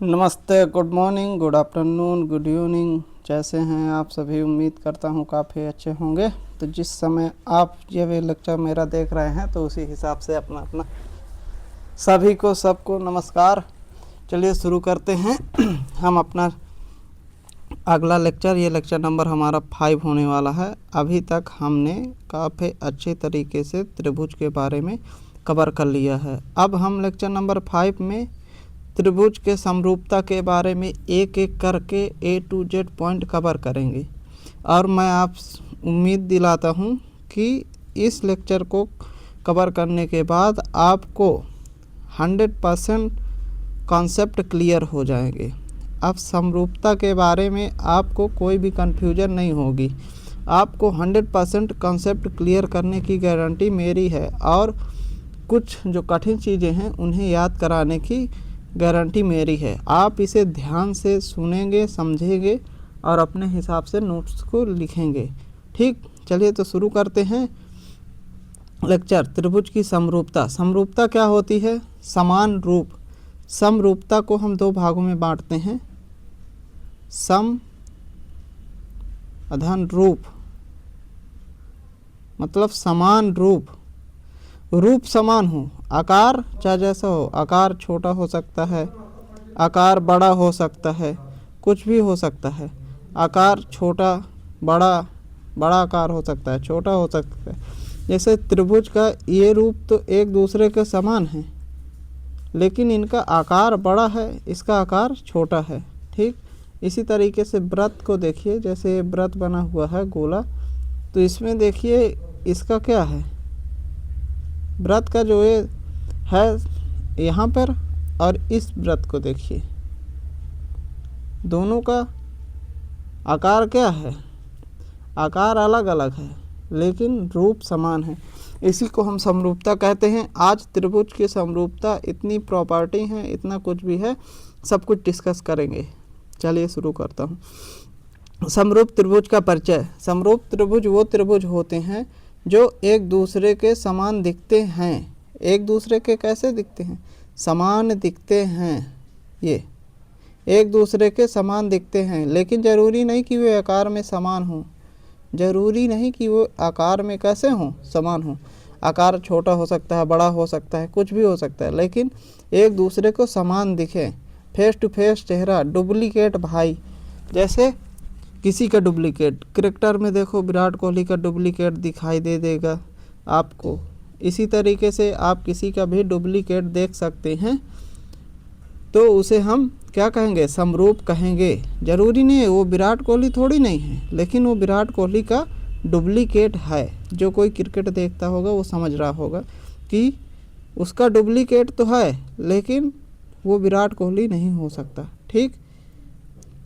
नमस्ते, good morning, good afternoon, good evening. कैसे हैं आप सभी? उम्मीद करता हूं काफ़ी अच्छे होंगे। तो जिस समय आप ये भी लेक्चर मेरा देख रहे हैं तो उसी हिसाब से अपना अपना सभी को सबको नमस्कार। चलिए शुरू करते हैं हम अपना अगला लेक्चर। ये लेक्चर नंबर हमारा 5 होने वाला है। अभी तक हमने काफ़ी अच्छे तरीके से त्रिभुज के बारे में कवर कर लिया है। अब हम लेक्चर नंबर 5 में त्रिभुज के समरूपता के बारे में एक एक करके A to Z point cover करेंगे। और मैं आप उम्मीद दिलाता हूँ कि इस लेक्चर को कवर करने के बाद आपको 100% कॉन्सेप्ट क्लियर हो जाएंगे। अब समरूपता के बारे में आपको कोई भी कन्फ्यूजन नहीं होगी। आपको 100% कॉन्सेप्ट क्लियर करने की गारंटी मेरी है, और कुछ जो कठिन चीज़ें हैं उन्हें याद कराने की गारंटी मेरी है। आप इसे ध्यान से सुनेंगे, समझेंगे और अपने हिसाब से नोट्स को लिखेंगे। ठीक, चलिए तो शुरू करते हैं लेक्चर। त्रिभुज की समरूपता। समरूपता क्या होती है? समान रूप। समरूपता को हम दो भागों में बांटते हैं, सम अधन रूप, मतलब समान रूप। रूप समान हो, आकार चाहे जैसा हो, आकार छोटा हो सकता है, आकार बड़ा हो सकता है, कुछ भी हो सकता है। आकार छोटा बड़ा, बड़ा आकार हो सकता है, छोटा हो सकता है। जैसे त्रिभुज का ये रूप तो एक दूसरे के समान है, लेकिन इनका आकार बड़ा है, इसका आकार छोटा है। ठीक, इसी तरीके से वृत्त को देखिए। जैसे ये वृत्त बना हुआ है गोला, तो इसमें देखिए इसका क्या है, वृत्त का जो ये है यहाँ पर, और इस वृत्त को देखिए, दोनों का आकार क्या है, आकार अलग अलग है लेकिन रूप समान है। इसी को हम समरूपता कहते हैं। आज त्रिभुज की समरूपता इतनी प्रॉपर्टी है, इतना कुछ भी है, सब कुछ डिस्कस करेंगे। चलिए शुरू करता हूँ। समरूप त्रिभुज का परिचय। समरूप त्रिभुज वो त्रिभुज होते हैं जो एक दूसरे के समान दिखते हैं। एक दूसरे के कैसे दिखते हैं? समान दिखते हैं। ये एक दूसरे के समान दिखते हैं, लेकिन ज़रूरी नहीं कि वे आकार में समान हों। ज़रूरी नहीं कि वो आकार में कैसे हों, समान हों। आकार छोटा हो सकता है, बड़ा हो सकता है, कुछ भी हो सकता है, लेकिन एक दूसरे को समान दिखें। फेस टू फेस चेहरा, डुप्लीकेट भाई। जैसे किसी का डुप्लीकेट, क्रिकेटर में देखो विराट कोहली का डुप्लीकेट दिखाई दे देगा आपको। इसी तरीके से आप किसी का भी डुप्लीकेट देख सकते हैं, तो उसे हम क्या कहेंगे? समरूप कहेंगे। ज़रूरी नहीं है वो विराट कोहली थोड़ी नहीं है, लेकिन वो विराट कोहली का डुप्लीकेट है। जो कोई क्रिकेट देखता होगा वो समझ रहा होगा कि उसका डुप्लीकेट तो है, लेकिन वो विराट कोहली नहीं हो सकता। ठीक,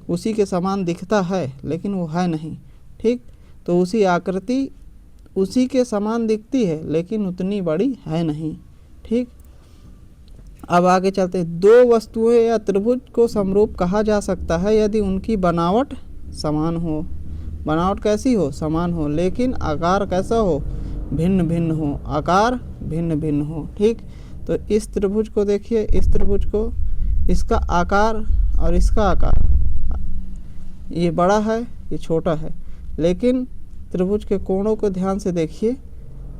उसी के समान दिखता है लेकिन वो है नहीं। ठीक, तो उसी आकृति उसी के समान दिखती है लेकिन उतनी बड़ी है नहीं। ठीक, अब आगे चलते हैं। दो वस्तुएं या त्रिभुज को समरूप कहा जा सकता है यदि उनकी बनावट समान हो। बनावट कैसी हो? समान हो, लेकिन आकार कैसा हो? भिन्न भिन्न हो, आकार भिन्न भिन्न हो। ठीक, तो इस त्रिभुज को देखिए, इस त्रिभुज को, इसका आकार और इसका आकार, ये बड़ा है, ये छोटा है, लेकिन त्रिभुज के कोणों को ध्यान से देखिए।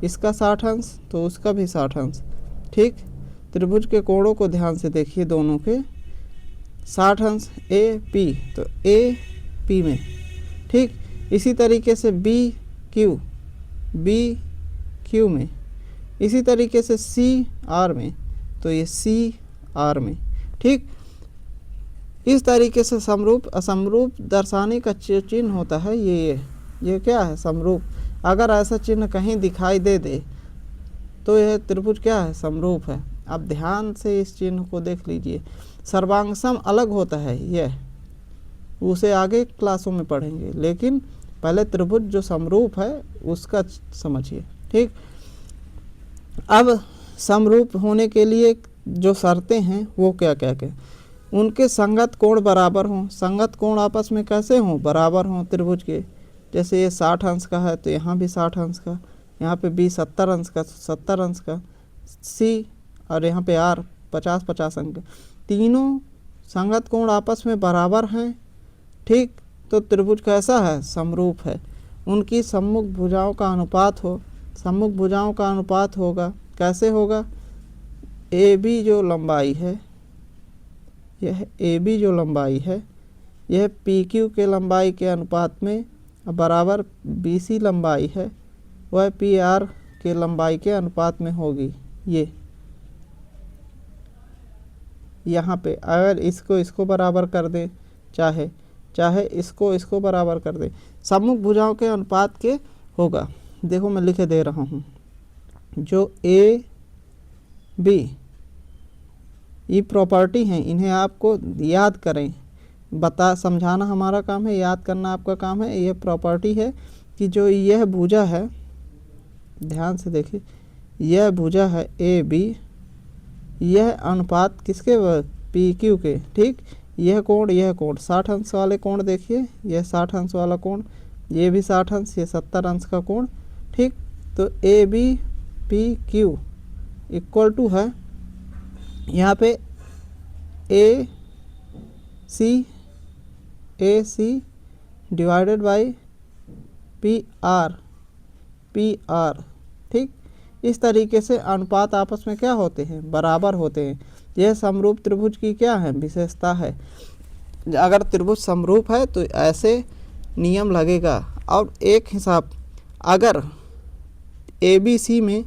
इसका 60 अंश तो उसका भी 60 अंश। ठीक, त्रिभुज के कोणों को ध्यान से देखिए, दोनों के 60 अंश। ए पी, तो ए पी में। ठीक, इसी तरीके से बी क्यू में, इसी तरीके से सी आर में, तो ये सी आर में। ठीक, इस तरीके से समरूप असमरूप दर्शाने का चिन्ह होता है ये क्या है? समरूप। अगर ऐसा चिन्ह कहीं दिखाई दे तो यह त्रिभुज क्या है? समरूप है। अब ध्यान से इस चिन्ह को देख लीजिए। सर्वांगसम अलग होता है, यह उसे आगे क्लासों में पढ़ेंगे, लेकिन पहले त्रिभुज जो समरूप है उसका समझिए। ठीक, अब समरूप होने के लिए जो शर्तें हैं वो क्या क्या क्या? उनके संगत कोण बराबर हों। संगत कोण आपस में कैसे हों? बराबर हों त्रिभुज के। जैसे ये 60 अंश का है तो यहाँ भी 60 अंश का, यहाँ पे बी 70 अंश का, 70 अंश का, सी और यहाँ पे आर 50-50 अंश का। तीनों संगत कोण आपस में बराबर हैं, ठीक, तो त्रिभुज कैसा है, समरूप है। उनकी सम्मुख भुजाओं का अनुपात हो, सम्मुख भुजाओं का अनुपात होगा, कैसे होगा, ए बी जो लंबाई है, यह ए बी जो लंबाई है यह पी क्यू के लंबाई के अनुपात में बराबर बी सी लंबाई है वह पी आर के लंबाई के अनुपात में होगी। ये यहाँ पे अगर इसको बराबर कर दें, चाहे इसको बराबर कर दें, सम्मुख भुजाओं के अनुपात के होगा। देखो मैं लिखे दे रहा हूँ, जो ए बी ये प्रॉपर्टी हैं, इन्हें आपको याद करें, समझाना हमारा काम है, याद करना आपका काम है। यह प्रॉपर्टी है कि जो यह भुजा है, ध्यान से देखिए, यह भुजा है ए बी, यह अनुपात किसके, पी क्यू के, ठीक। यह कोण 60 अंश वाले कोण देखिए, यह 60 अंश वाला कोण, ये भी 60 अंश, ये 70 अंश का कोण, ठीक। तो A B P Q equal to है यहाँ पे A C divided by P R, ठीक। इस तरीके से अनुपात आपस में क्या होते हैं, बराबर होते हैं। यह समरूप त्रिभुज की क्या है, विशेषता है। अगर त्रिभुज समरूप है तो ऐसे नियम लगेगा। और एक हिसाब, अगर ए बी सी में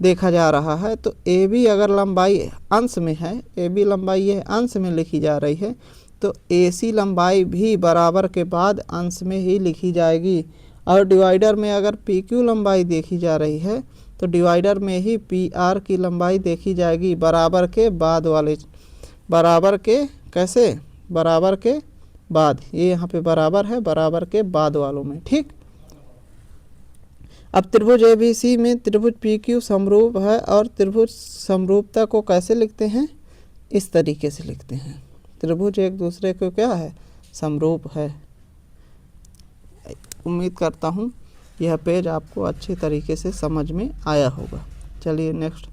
देखा जा रहा है तो ए बी अगर लंबाई अंश में है, ए बी लंबाई यह अंश में लिखी जा रही है, तो ए सी लंबाई भी बराबर के बाद अंश में ही लिखी जाएगी। और डिवाइडर में अगर पी क्यू लंबाई देखी जा रही है तो डिवाइडर में ही पी आर की लंबाई देखी जाएगी, बराबर के बाद वाले, बराबर के कैसे, बराबर के बाद, ये यहाँ पे बराबर है, बराबर के बाद वालों में, ठीक। अब त्रिभुज ए बी सी में त्रिभुज पी क्यू समरूप है, और त्रिभुज समरूपता को कैसे लिखते हैं, इस तरीके से लिखते हैं, त्रिभुज एक दूसरे को क्या है, समरूप है। उम्मीद करता हूँ यह पेज आपको अच्छे तरीके से समझ में आया होगा। चलिए नेक्स्ट,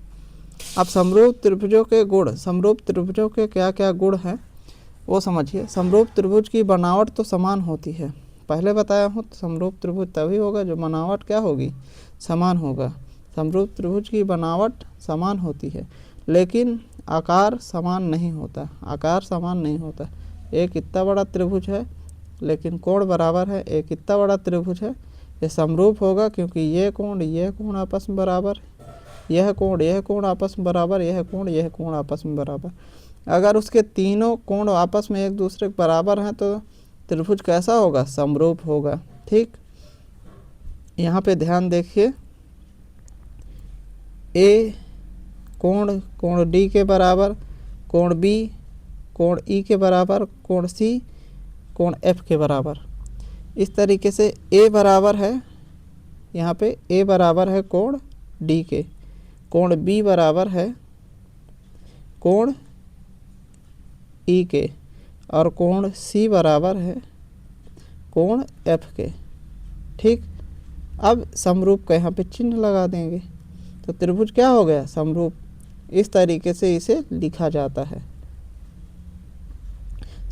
अब समरूप त्रिभुजों के गुण, समरूप त्रिभुजों के क्या क्या गुण हैं वो समझिए। समरूप त्रिभुज की बनावट तो समान होती है, पहले बताया हूँ, समरूप त्रिभुज तभी होगा जो बनावट क्या होगी, समान होगा। समरूप त्रिभुज की बनावट समान होती है, लेकिन आकार समान नहीं होता, आकार समान नहीं होता। एक इतना बड़ा त्रिभुज है लेकिन कोण बराबर है, एक इतना बड़ा त्रिभुज है, ये समरूप होगा क्योंकि ये कोण आपस में बराबर, यह कोण आपस में बराबर, यह कोण आपस में बराबर। अगर उसके तीनों कोण आपस में एक दूसरे के बराबर हैं तो त्रिभुज कैसा होगा, समरूप होगा, ठीक। यहाँ पे ध्यान देखिए, ए कोण डी के बराबर, कोण बी कोण ई के बराबर, कोण सी कोण एफ के बराबर। इस तरीके से ए बराबर है, यहाँ पे ए बराबर है कोण डी के, कोण बी बराबर है कोण ई के, और कोण सी बराबर है कोण एफ के, ठीक। अब समरूप का यहाँ पे चिन्ह लगा देंगे तो त्रिभुज क्या हो गया, समरूप। इस तरीके से इसे लिखा जाता है।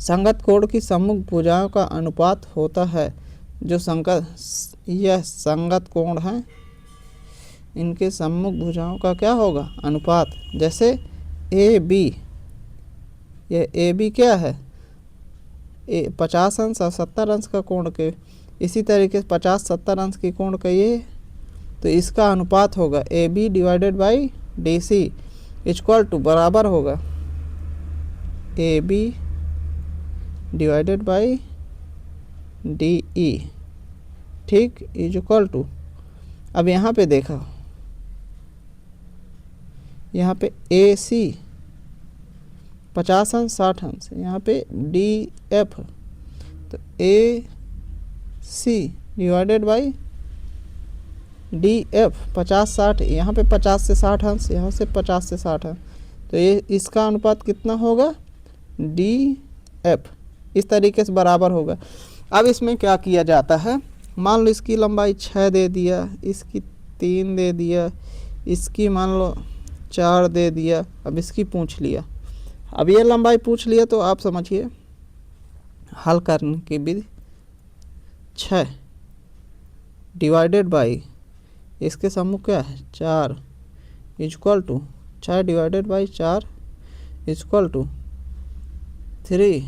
संगत कोण की सम्मुख भुजाओं का अनुपात होता है, जो यह संगत कोण है, इनके सम्मुख भुजाओं का क्या होगा, अनुपात। जैसे ए बी, ये ए बी क्या है, 50 अंश और 70 अंश का कोण के, इसी तरीके से 50-70 अंश की कोण का ये, तो इसका अनुपात होगा A B divided by D C equal to, बराबर होगा A B divided by D E, ठीक, इज इक्वल टू। अब यहाँ पे देखा, यहाँ पे ए सी 50 अंश 60 अंश, यहाँ पे डी एफ, तो A C divided by D F 50-60, यहाँ पे 50 से 60 अंश, यहाँ से 50 से 60 अंश, तो ये इसका अनुपात कितना होगा, डी एफ। इस तरीके से बराबर होगा। अब इसमें क्या किया जाता है, मान लो इसकी लंबाई 6 दे दिया, इसकी 3 दे दिया, इसकी मान लो 4 दे दिया, अब इसकी पूछ लिया, अब ये लंबाई पूछ लिया तो आप समझिए हल करने की विधि 6 डिवाइडेड बाई इसके सम्मुख क्या है 4 equal to 6 divided by 4 equal to 3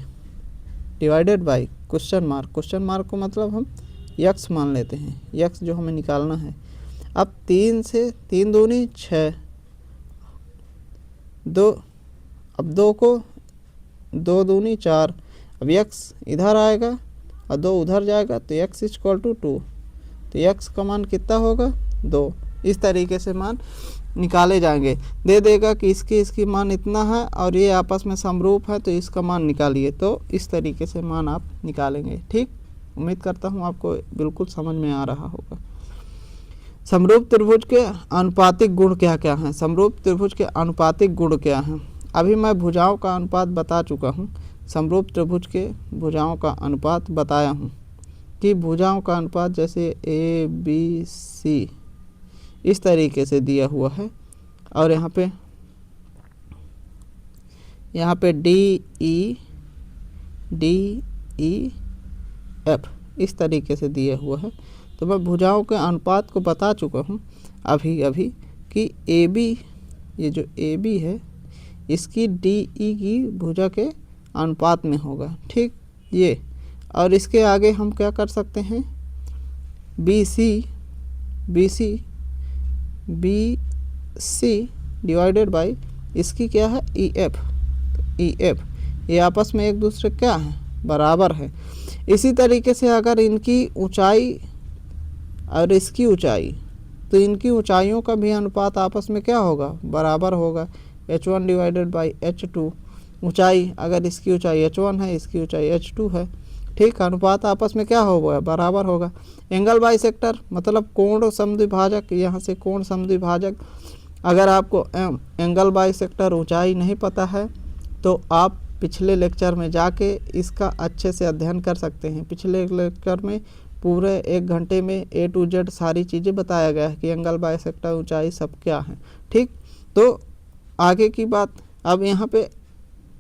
divided by question mark को मतलब हम यक्स मान लेते हैं, यक्स जो हमें निकालना है। अब 3 से 3 दूनी 6, 2 अब 2 को 2 दूनी 4, अब यक्स इधर आएगा और 2 उधर जाएगा तो यक्स इक्वल टू 2, तो यक्स का मान कितना होगा 2। इस तरीके से मान निकाले जाएंगे। दे देगा कि इसकी मान इतना है और ये आपस में समरूप है तो इसका मान निकालिए, तो इस तरीके से मान आप निकालेंगे। ठीक, उम्मीद करता हूँ आपको बिल्कुल समझ में आ रहा होगा। समरूप त्रिभुज के अनुपातिक गुण क्या क्या हैं? समरूप त्रिभुज के अनुपातिक गुण क्या हैं? अभी मैं भुजाओं का अनुपात बता चुका हूँ, समरूप त्रिभुज के भुजाओं का अनुपात बताया हूँ कि भुजाओं का अनुपात जैसे ए बी सी इस तरीके से दिया हुआ है और यहाँ पे डी ई एफ इस तरीके से दिया हुआ है। तो मैं भुजाओं के अनुपात को बता चुका हूँ अभी कि ए बी, ये जो ए बी है इसकी डी ई की भुजा के अनुपात में होगा। ठीक, ये और इसके आगे हम क्या कर सकते हैं बी सी डिवाइडेड बाई इसकी क्या है ई एफ, ये आपस में एक दूसरे क्या है बराबर है। इसी तरीके से अगर इनकी ऊंचाई और इसकी ऊंचाई, तो इनकी ऊंचाइयों का भी अनुपात आपस में क्या होगा बराबर होगा, h1 डिवाइडेड बाई h2। ऊंचाई अगर इसकी ऊंचाई h1 है, इसकी ऊंचाई h2 है, ठीक, अनुपात आपस में क्या होगा बराबर होगा। एंगल बाइसेक्टर मतलब कोण समद्विभाजक, यहाँ से कोण समद्विभाजक। अगर आपको एंगल बाइसेक्टर ऊंचाई नहीं पता है तो आप पिछले लेक्चर में जाके इसका अच्छे से अध्ययन कर सकते हैं। पिछले लेक्चर में पूरे 1 घंटे में A to Z सारी चीज़ें बताया गया है कि एंगल बाइसेक्टर ऊंचाई सब क्या है। ठीक, तो आगे की बात अब यहाँ पे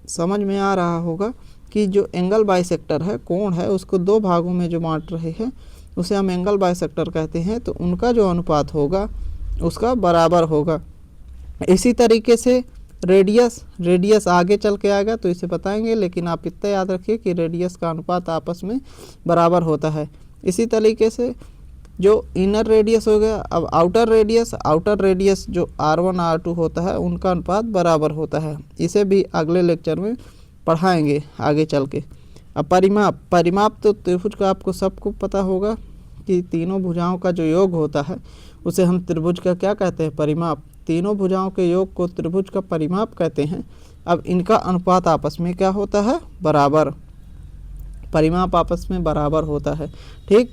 समझ में आ रहा होगा कि जो एंगल बाइसेक्टर है, कोण है, उसको 2 भागों में जो बांट रहे हैं उसे हम एंगल बाइसेक्टर कहते हैं, तो उनका जो अनुपात होगा उसका बराबर होगा। इसी तरीके से रेडियस आगे चल के आएगा तो इसे बताएंगे, लेकिन आप इतना याद रखिए कि रेडियस का अनुपात आपस में बराबर होता है। इसी तरीके से जो इनर रेडियस हो गया, अब आउटर रेडियस जो R1 R2 होता है उनका अनुपात बराबर होता है। इसे भी अगले लेक्चर में पढ़ाएंगे आगे चल के। अब परिमाप तो त्रिभुज का आपको सबको पता होगा कि तीनों भुजाओं का जो योग होता है उसे हम त्रिभुज का क्या कहते हैं परिमाप। तीनों भुजाओं के योग को त्रिभुज का परिमाप कहते हैं। अब इनका अनुपात आपस में क्या होता है बराबर, परिमाप आपस में बराबर होता है। ठीक,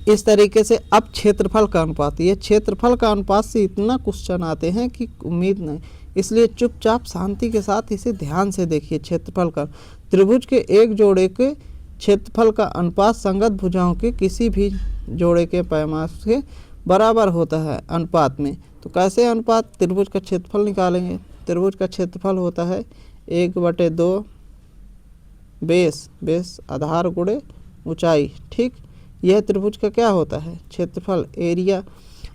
इस तरीके से अब क्षेत्रफल का अनुपात, ये क्षेत्रफल का अनुपात से इतना क्वेश्चन आते हैं कि उम्मीद नहीं, इसलिए चुपचाप शांति के साथ इसे ध्यान से देखिए। क्षेत्रफल का त्रिभुज के एक जोड़े के क्षेत्रफल का अनुपात संगत भुजाओं के किसी भी जोड़े के पैमाने से बराबर होता है अनुपात में। तो कैसे अनुपात, त्रिभुज का क्षेत्रफल निकालेंगे। त्रिभुज का क्षेत्रफल होता है 1/2 बेस आधार गुणे ऊंचाई। ठीक, यह त्रिभुज का क्या होता है क्षेत्रफल, एरिया।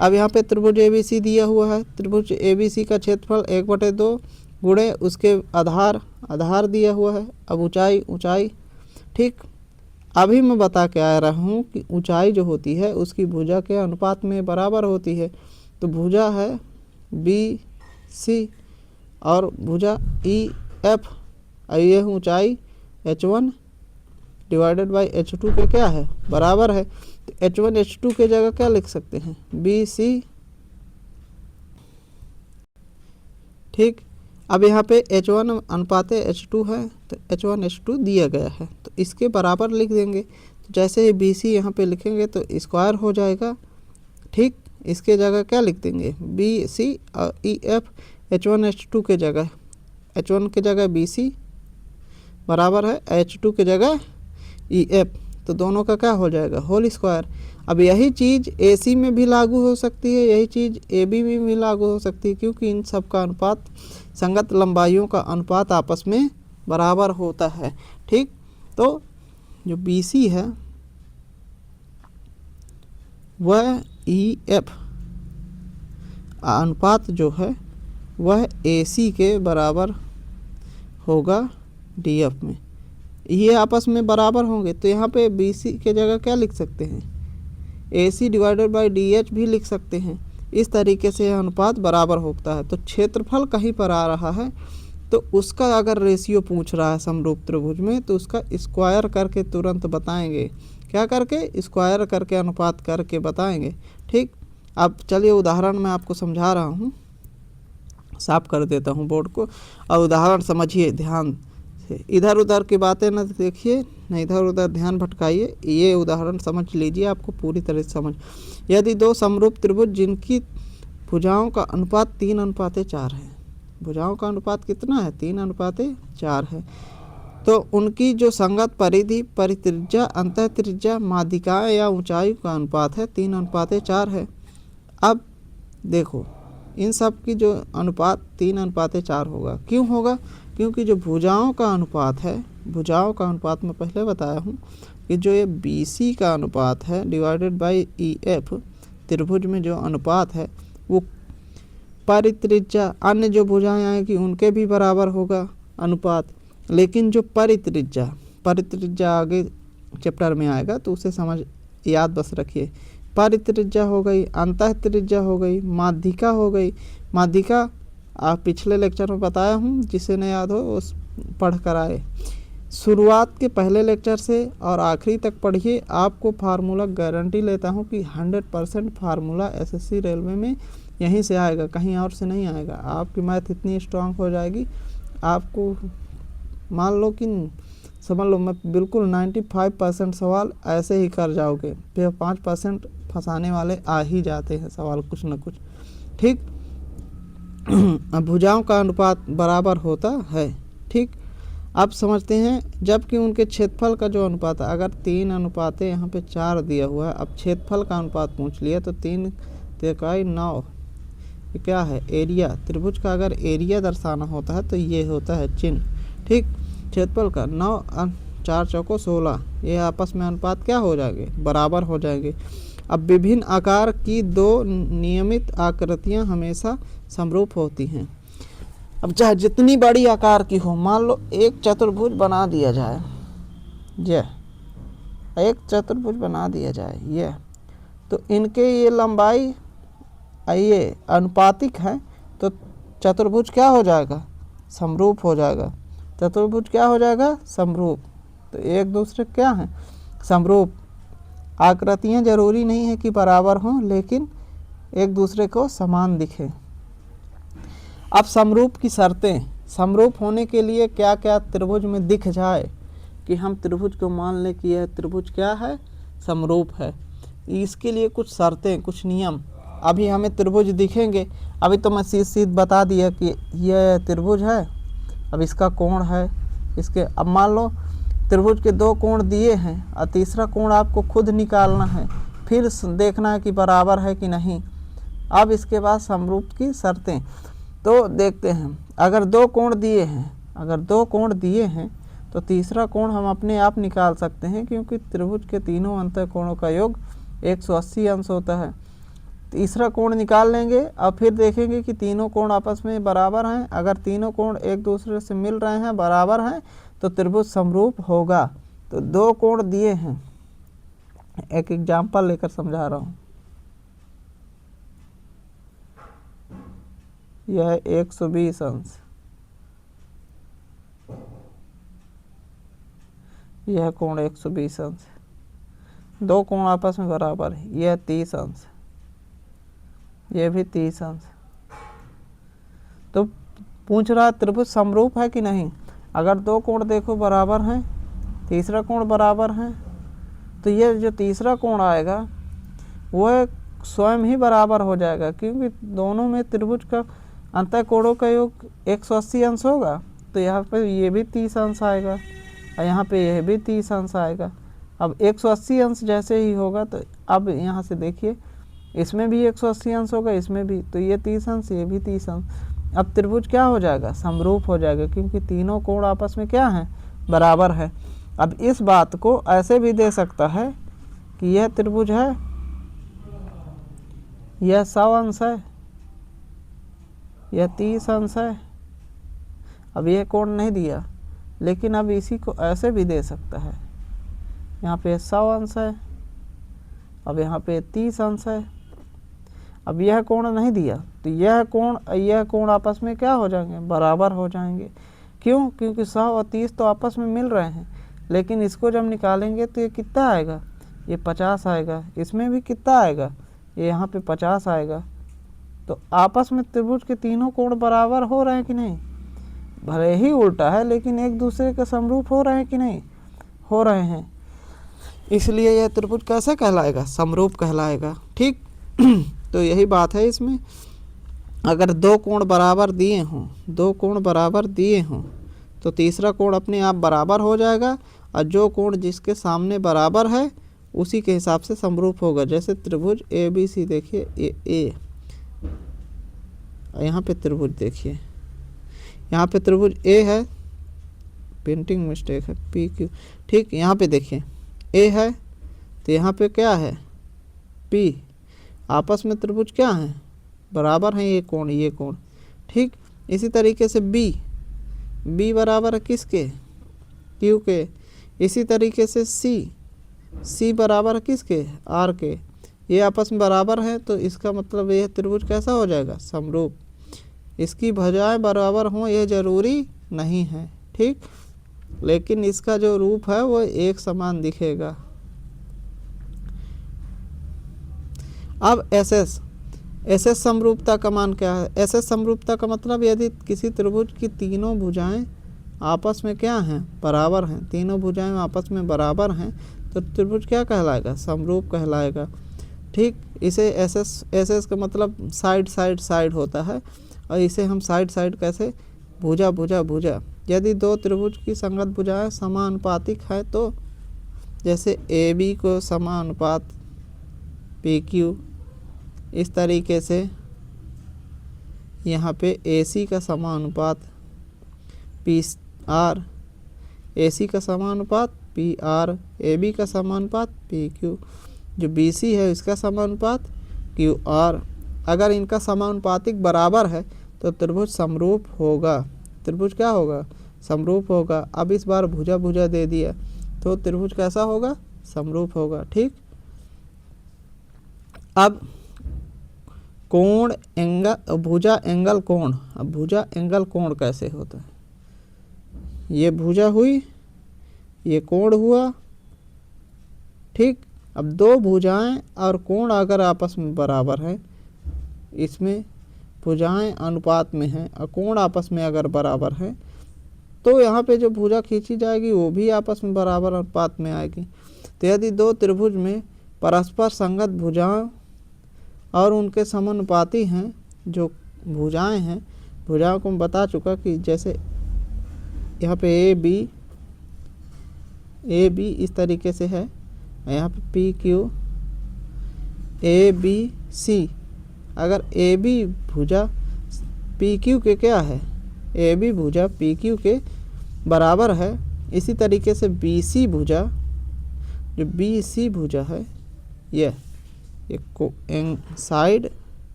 अब यहाँ पे त्रिभुज ABC दिया हुआ है, त्रिभुज ABC का क्षेत्रफल 1/2 गुणे उसके आधार दिया हुआ है। अब ऊंचाई। ठीक, अभी मैं बता के आ रहा हूँ कि ऊंचाई जो होती है उसकी भुजा के अनुपात में बराबर होती है। तो भुजा है BC और भुजा EF, यह ऊंचाई H1 डिवाइडेड बाई H2 के क्या है बराबर है। तो H1 H2 के जगह क्या लिख सकते हैं BC। ठीक, अब यहाँ पे H1 अनुपात H2 है तो H1 H2 दिया गया है तो इसके बराबर लिख देंगे। तो जैसे ही BC यहाँ पे लिखेंगे तो स्क्वायर हो जाएगा। ठीक, इसके जगह क्या लिख देंगे BC और EF, H1 H2 के जगह H1 के जगह BC बराबर है H2 के जगह EF। तो दोनों का क्या हो जाएगा, होल स्क्वायर। अब यही चीज़ AC में भी लागू हो सकती है, यही चीज़ AB में भी लागू हो सकती है, क्योंकि इन सब का अनुपात, संगत लंबाइयों का अनुपात आपस में बराबर होता है। ठीक, तो जो BC है वह EF अनुपात जो है वह AC के बराबर होगा DF में। ये आपस में बराबर होंगे, तो यहाँ पे BC के जगह क्या लिख सकते हैं, AC डिवाइडेड बाई DH भी लिख सकते हैं। इस तरीके से यह अनुपात बराबर होता है। तो क्षेत्रफल कहीं पर आ रहा है, तो उसका अगर रेशियो पूछ रहा है समरूप त्रिभुज में, तो उसका स्क्वायर करके तुरंत बताएंगे। क्या करके, स्क्वायर करके, अनुपात करके बताएंगे। ठीक, अब चलिए उदाहरण मैं आपको समझा रहा हूँ, साफ कर देता हूँ बोर्ड को, और उदाहरण समझिए ध्यान से, इधर उधर की बातें न देखिए, न इधर उधर ध्यान भटकाइए। ये उदाहरण समझ लीजिए, आपको पूरी तरह से समझ। यदि दो समरूप त्रिभुज जिनकी भुजाओं का अनुपात 3:4 है, भुजाओं का अनुपात कितना है, 3:4 है, तो उनकी जो संगत परिधि, परित्रिज्या, अंतः त्रिज्या, माध्यिकाएँ या ऊंचाई का अनुपात है 3:4 है। अब देखो इन सब की जो अनुपात 3:4 होगा, क्यों होगा, क्योंकि जो भुजाओं का अनुपात है, भुजाओं का अनुपात मैं पहले बताया हूँ कि जो ये BC का अनुपात है डिवाइडेड बाई EF, त्रिभुज में जो अनुपात है वो परित्रिज्या, अन्य जो भुजाएं आएंगी उनके भी बराबर होगा अनुपात, लेकिन जो परित्रिज्या, परित्रिज्या आगे चैप्टर में आएगा तो उसे समझ याद बस रखिए। परित्रिज्या हो गई, अंतः त्रिज्या हो गई, माध्यिका हो गई। माध्यिका आप पिछले लेक्चर में बताया हूँ, जिसे न याद हो उस पढ़ कर आए। शुरुआत के पहले लेक्चर से और आखिरी तक पढ़िए, आपको फार्मूला गारंटी लेता हूँ कि 100% फार्मूला SSC रेलवे में यहीं से आएगा, कहीं और से नहीं आएगा। आपकी मैथ इतनी स्ट्रांग हो जाएगी, आपको मान लो कि समझ लो मैं बिल्कुल 95% सवाल ऐसे ही कर जाओगे, फिर 5% फंसाने वाले आ ही जाते हैं सवाल कुछ न कुछ। ठीक, अब भुजाओं का अनुपात बराबर होता है। ठीक, अब समझते हैं, जबकि उनके क्षेत्रफल का जो अनुपात है, अगर 3:4 यहाँ पे 4 दिया हुआ है, अब क्षेत्रफल का अनुपात पूछ लिया तो 3 3 9, ये क्या है, एरिया। त्रिभुज का अगर एरिया दर्शाना होता है तो ये होता है चिन्ह। ठीक, क्षेत्रफल का 9 4 चौको 16, ये आपस में अनुपात क्या हो जाएंगे, बराबर हो जाएंगे। अब विभिन्न आकार की दो नियमित आकृतियां हमेशा समरूप होती हैं। अब चाहे जितनी बड़ी आकार की हो, मान लो एक चतुर्भुज बना दिया जाए, ये एक चतुर्भुज बना दिया जाए ये, तो इनके ये लंबाई ये अनुपातिक है, तो चतुर्भुज क्या हो जाएगा, समरूप हो जाएगा। चतुर्भुज क्या हो जाएगा, समरूप। तो एक दूसरे क्या हैं, समरूप। आकृतियाँ जरूरी नहीं है कि बराबर हों, लेकिन एक दूसरे को समान दिखें। अब समरूप की शर्तें, समरूप होने के लिए क्या क्या त्रिभुज में दिख जाए कि हम त्रिभुज को मान लें कि यह त्रिभुज क्या है, समरूप है। इसके लिए कुछ शर्तें, कुछ नियम। अभी हमें त्रिभुज दिखेंगे, अभी तो मैं सीध बता दिया कि यह त्रिभुज है, अब इसका कोण है इसके। अब मान लो त्रिभुज के 2 कोण दिए हैं और तीसरा कोण आपको खुद निकालना है, फिर देखना है कि बराबर है कि नहीं। अब इसके बाद समरूप की शर्तें तो देखते हैं। अगर 2 कोण दिए हैं, अगर 2 कोण दिए हैं तो तीसरा कोण हम अपने आप निकाल सकते हैं, क्योंकि त्रिभुज के तीनों अंतः कोणों का योग 180 अंश होता है। तीसरा कोण निकाल लेंगे और फिर देखेंगे कि तीनों कोण आपस में बराबर हैं। अगर तीनों कोण एक दूसरे से मिल रहे हैं, बराबर हैं, तो त्रिभुज समरूप होगा। तो 2 कोण दिए हैं, एक एग्जाम्पल लेकर समझा रहा हूँ। यह 120 अंश, यह कोण 120 अंश, 2 कोण आपस में बराबर है। यह 30 अंश, यह भी 30 अंश। तो पूछ रहा त्रिभुज समरूप है कि नहीं। अगर 2 कोण देखो बराबर हैं, तीसरा कोण बराबर है, तो ये जो तीसरा कोण आएगा वह स्वयं ही बराबर हो जाएगा, क्योंकि दोनों में त्रिभुज का अंतः कोणों का योग 180 अंश होगा। तो यहाँ पे ये भी 30 अंश आएगा और यहाँ पे यह भी 30 अंश आएगा। अब 180 अंश जैसे ही होगा तो अब यहाँ से देखिए इसमें भी 180 अंश होगा, इसमें भी, तो ये 30 अंश, ये भी 30 अंश। अब त्रिभुज क्या हो जाएगा, समरूप हो जाएगा, क्योंकि तीनों कोण आपस में क्या हैं, बराबर है। अब इस बात को ऐसे भी दे सकता है कि यह त्रिभुज है, यह 100 अंश है, यह 30 अंश है। अब यह कोण नहीं दिया, लेकिन अब इसी को ऐसे भी दे सकता है, यहाँ पे 100 अंश है, अब यहाँ पे 30 अंश है। अब यह कोण नहीं दिया तो यह कोण आपस में क्या हो जाएंगे, बराबर हो जाएंगे। क्यों, क्योंकि 100 और 30 तो आपस में मिल रहे हैं, लेकिन इसको जब निकालेंगे तो ये कितना आएगा, ये 50 आएगा, इसमें भी कितना आएगा, ये यहाँ पे 50 आएगा। तो आपस में त्रिभुज के तीनों कोण बराबर हो रहे हैं कि नहीं, भले ही उल्टा है लेकिन एक दूसरे के समरूप हो रहे हैं कि नहीं, हो रहे हैं। इसलिए यह त्रिभुज कैसा कहलाएगा, समरूप कहलाएगा। ठीक तो यही बात है इसमें। अगर दो कोण बराबर दिए हों, दो कोण बराबर दिए हों तो तीसरा कोण अपने आप बराबर हो जाएगा, और जो कोण जिसके सामने बराबर है उसी के हिसाब से समरूप होगा। जैसे त्रिभुज ABC देखिए, ए यहाँ पे त्रिभुज देखिए, यहाँ पे त्रिभुज ए है, पेंटिंग मिस्टेक है, PQ। ठीक, यहाँ पे देखिए ए है तो यहाँ पे क्या है, P। आपस में त्रिभुज क्या है, बराबर है, ये कोण। ठीक, इसी तरीके से B बराबर है किसके, Q के। इसी तरीके से C बराबर है किसके, R के। ये आपस में बराबर है तो इसका मतलब यह त्रिभुज कैसा हो जाएगा, समरूप। इसकी भुजाएं बराबर हों यह जरूरी नहीं है, ठीक, लेकिन इसका जो रूप है वो एक समान दिखेगा। अब SS समरूपता का मान क्या है, SS समरूपता का मतलब यदि किसी त्रिभुज की तीनों भुजाएं आपस में क्या हैं, बराबर हैं, तीनों भुजाएं आपस में बराबर हैं तो त्रिभुज क्या कहलाएगा, समरूप कहलाएगा। ठीक, इसे SS का मतलब साइड होता है, और इसे हम साइड कैसे, भुजा। यदि दो त्रिभुज की संगत भुजाएं समानुपातिक है तो जैसे AB को समानुपात PQ, इस तरीके से यहाँ पे AC का समानुपात PR, AC का समानुपात PR, AB का समानुपात PQ, जो BC है इसका समानुपात QR। अगर इनका समानुपातिक बराबर है तो त्रिभुज समरूप होगा। त्रिभुज क्या होगा, समरूप होगा। अब इस बार भुजा दे दिया तो त्रिभुज कैसा होगा, समरूप होगा। ठीक, अब कोण एंगल, भुजा एंगल कोण। अब भुजा एंगल कोण कैसे होता है, ये भुजा हुई, ये कोण हुआ। ठीक, अब दो भुजाएं और कोण अगर आपस में बराबर है, इसमें भुजाएं अनुपात में हैं और कोण आपस में अगर बराबर है तो यहाँ पे जो भुजा खींची जाएगी वो भी आपस में बराबर अनुपात में आएगी। तो यदि दो त्रिभुज में परस्पर संगत भुजाएं और उनके समानुपाती हैं जो भुजाएं हैं, भुजाओं को मैं बता चुका कि जैसे यहाँ पे ए बी इस तरीके से है, यहाँ पे PQ ABC। अगर AB भुजा PQ के क्या है, AB भुजा PQ के बराबर है, इसी तरीके से BC भुजा, जो BC भुजा है यह साइड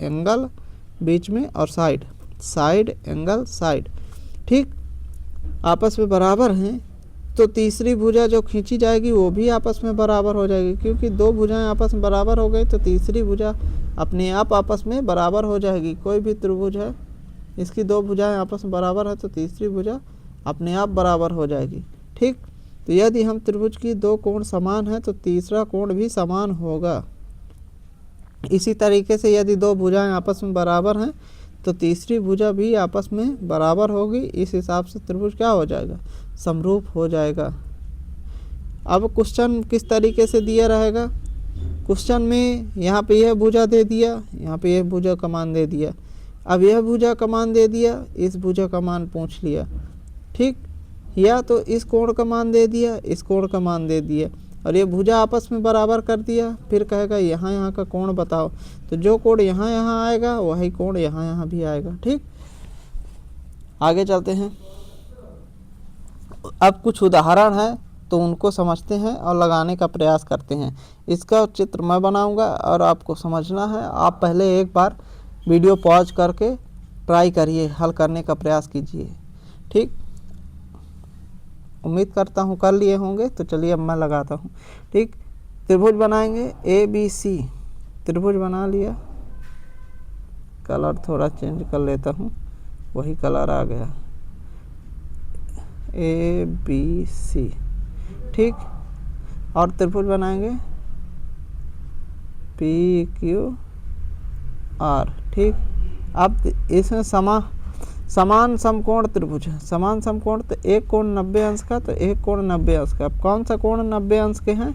एंगल बीच में और साइड एंगल साइड, ठीक, आपस में बराबर हैं तो तीसरी भुजा जो खींची जाएगी वो भी आपस में बराबर हो जाएगी। क्योंकि दो भुजाएं आपस में बराबर हो गई तो तीसरी भुजा अपने आप आपस में बराबर हो जाएगी। कोई भी त्रिभुज है, इसकी दो भुजाएं आपस में बराबर है तो तीसरी भुजा अपने आप बराबर हो जाएगी। ठीक, तो यदि हम त्रिभुज की दो कोण समान है तो तीसरा कोण भी समान होगा। इसी तरीके से यदि दो भुजाएं आपस में बराबर हैं तो तीसरी भुजा भी आपस में बराबर होगी। इस हिसाब से त्रिभुज क्या हो जाएगा, समरूप हो जाएगा। अब क्वेश्चन किस तरीके से दिया रहेगा, क्वेश्चन में यहाँ पे यह भुजा दे दिया, यहाँ पे यह भुजा का मान दे दिया। अब यह भुजा का मान दे दिया, इस भुजा का मान पूछ लिया। ठीक, या तो इस कोण का मान दे दिया, इस कोण का मान दे दिया। और ये भुजा आपस में बराबर कर दिया, फिर कहेगा यहाँ यहाँ का कोण बताओ, तो जो कोण यहाँ यहाँ आएगा वही कोण यहाँ यहाँ भी आएगा। ठीक, आगे चलते हैं। अब कुछ उदाहरण है तो उनको समझते हैं और लगाने का प्रयास करते हैं। इसका चित्र मैं बनाऊंगा और आपको समझना है। आप पहले एक बार वीडियो पॉज करके ट्राई करिए, हल करने का प्रयास कीजिए। ठीक, उम्मीद करता हूँ कर लिए होंगे। तो चलिए अब मैं लगाता हूँ। ठीक, त्रिभुज बनाएंगे ABC, त्रिभुज बना लिया। कलर थोड़ा चेंज कर लेता हूँ, वही कलर आ गया ABC। ठीक, और त्रिभुज बनाएंगे PQR। ठीक, अब इसमें समान समकोण त्रिभुज है। समान समकोण तो एक कोण 90 अंश का, तो एक कोण 90 अंश का। अब कौन सा कोण 90 अंश के हैं?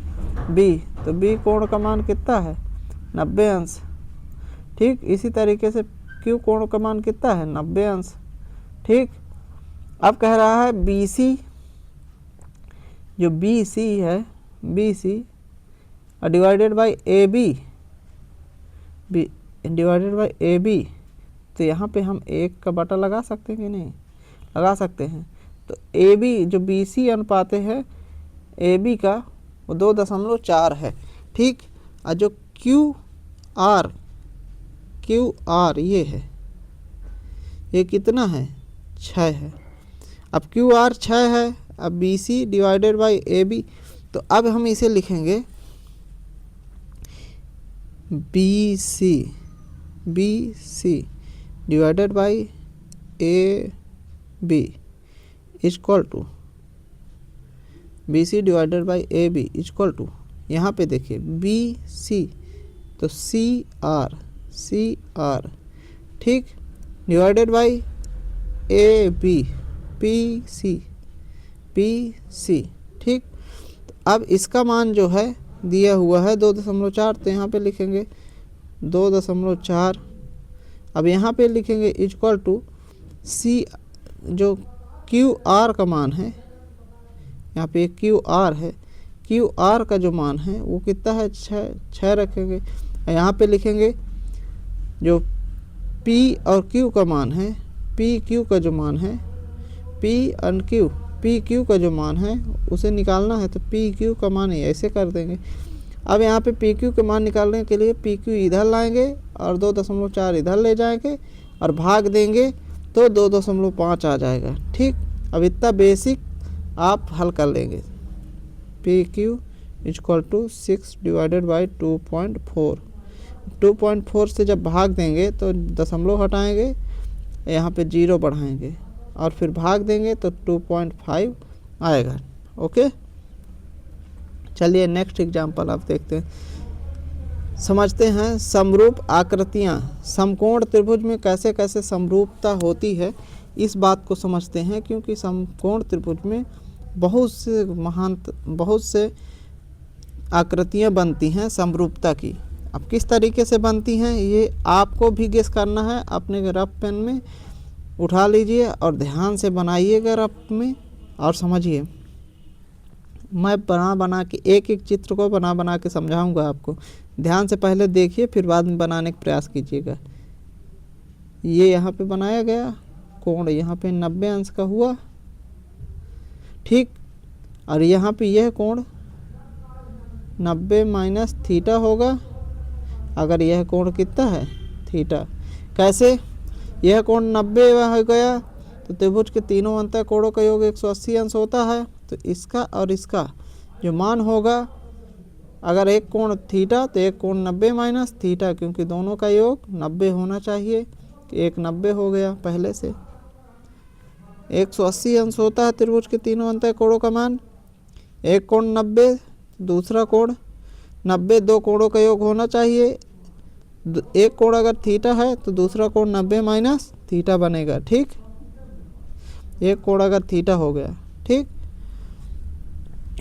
B, तो B कोण का मान कितना है? 90 अंश। ठीक, इसी तरीके से Q कोण का मान कितना है? 90 अंश। ठीक, अब कह रहा है BC, जो BC है, BC divided by AB, divided by AB, तो यहाँ पे हम एक का बटा लगा सकते हैं कि नहीं? लगा सकते हैं। तो AB जो BC अनुपात है AB का, वो 2.4 है। ठीक, और जो QR ये है, ये कितना है? 6 है। अब QR 6 है, अब BC डिवाइडेड बाई AB, तो अब हम इसे लिखेंगे BC divided by AB equal to BC divided by AB equal to, यहाँ पे देखिए BC तो CR, ठीक, डिवाइडेड बाई AB PC। ठीक, तो अब इसका मान जो है दिया हुआ है 2.4, तो यहाँ पे लिखेंगे 2.4। अब यहाँ पे लिखेंगे इक्वल टू C, जो QR का मान है, यहाँ पे QR है, QR का जो मान है वो कितना है? 6 रखेंगे। यहाँ पे लिखेंगे जो P और Q का मान है, PQ का जो मान है, PQ का जो मान है उसे निकालना है, तो PQ का मान ही ऐसे कर देंगे। अब यहाँ पे PQ के मान निकालने के लिए PQ इधर लाएंगे और 2.4 इधर ले जाएंगे और भाग देंगे तो 2.5 आ जाएगा। ठीक, अब इतना बेसिक आप हल कर लेंगे। PQ equal to 6 divided by 2.4। 2.4 से जब भाग देंगे तो दशमलव हटाएंगे, यहाँ पे 0 बढ़ाएंगे और फिर भाग देंगे तो 2.5 आएगा। ओके, चलिए नेक्स्ट एग्जांपल आप देखते हैं, समझते हैं। समरूप आकृतियाँ समकोण त्रिभुज में कैसे कैसे समरूपता होती है, इस बात को समझते हैं, क्योंकि समकोण त्रिभुज में बहुत से आकृतियाँ बनती हैं समरूपता की। अब किस तरीके से बनती हैं ये आपको भी गेस करना है। अपने रफ पेन में उठा लीजिए और ध्यान से बनाइएगा रफ में और समझिए। मैं बना के एक एक चित्र को बना के समझाऊंगा आपको। ध्यान से पहले देखिए, फिर बाद में बनाने का प्रयास कीजिएगा। ये यहाँ पे बनाया गया कोण, यहाँ पे 90 अंश का हुआ। ठीक, और यहाँ पे यह कोण 90 माइनस थीटा होगा, अगर यह कोण कितना है? थीटा। कैसे? यह कोण 90 हो गया तो त्रिभुज के तीनों अंतर कोणों का योग 180 अंश होता है। तो इसका और इसका जो मान होगा, अगर एक कोण थीटा तो एक कोण 90 माइनस थीटा, क्योंकि दोनों का योग 90 होना चाहिए। एक 90 हो गया पहले से। 180 अंश होता है त्रिभुज के तीनों अंतर कोणों का मान। एक कोण 90, दूसरा कोण 90, दो कोणों का योग होना चाहिए। एक कोण अगर थीटा है तो दूसरा कोण 90 माइनस थीटा बनेगा। ठीक, एक कोण अगर थीटा हो गया, ठीक,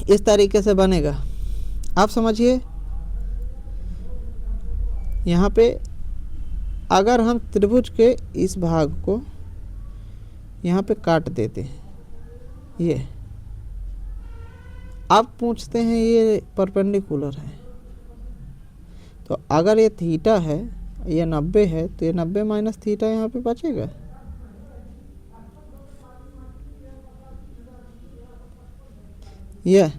इस तरीके से बनेगा। आप समझिए, यहाँ पे अगर हम त्रिभुज के इस भाग को यहाँ पे काट देते हैं, ये अब पूछते हैं ये परपेंडिकुलर है, तो अगर ये थीटा है, ये 90 है, तो ये 90 माइनस थीटा यहाँ पे बचेगा। यह